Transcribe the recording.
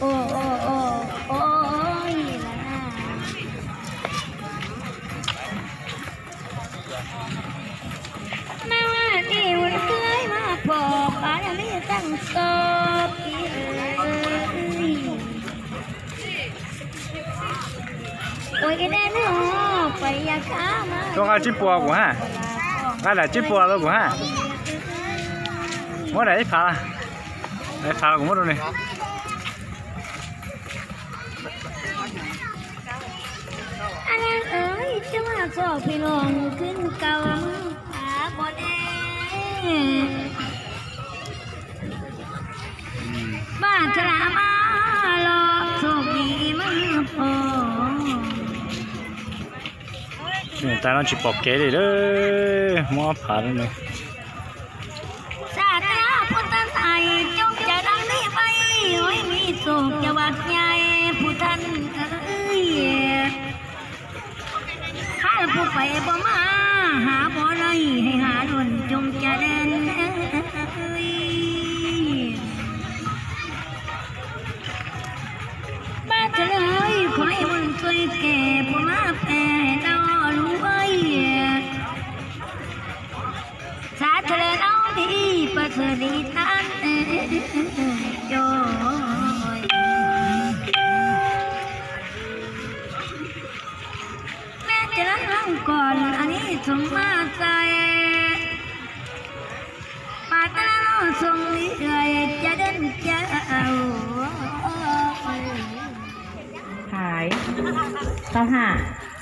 โอ้โอ้โอ้โอ้ยละนามาที่วันเคยมาพบปานนี้ตั้งศพโอ้ยแน่นอไปอยากข้ามาต้องเอาจิ้มปัวกูฮะก็ได้จิ้มปัวแล้วกูฮะว่าไหนพาไหนพากูมาดูนี่อะไรเอ้ยจะมาสอบพี่น้องขึ้นเก่าหาบ่ได้บ้านชรามาลอโชคดีมั้งพอนี่ตาน้องจิปอกเก๋ดิเลยมัวผ่านเลยศาสนาพุทธไทยจงจะดังนี้ไปให้มีโศกจะวัดใหญ่ผู้ท่านเอ้ยข้าผู้ไปบ่มาหาบ่ได้ให้หาดนจงจะเดินบ้านเธอเลยขอให้มึงช่วยแก่ผู้มาแปรดอรู้ไว้สาเธอเอาดีประเสริฐดีท่านโยแม่จะรังก่อนอันนี้สมมาใจปาตาโนทรงนี้เลยจะเดินจะเอาขาย25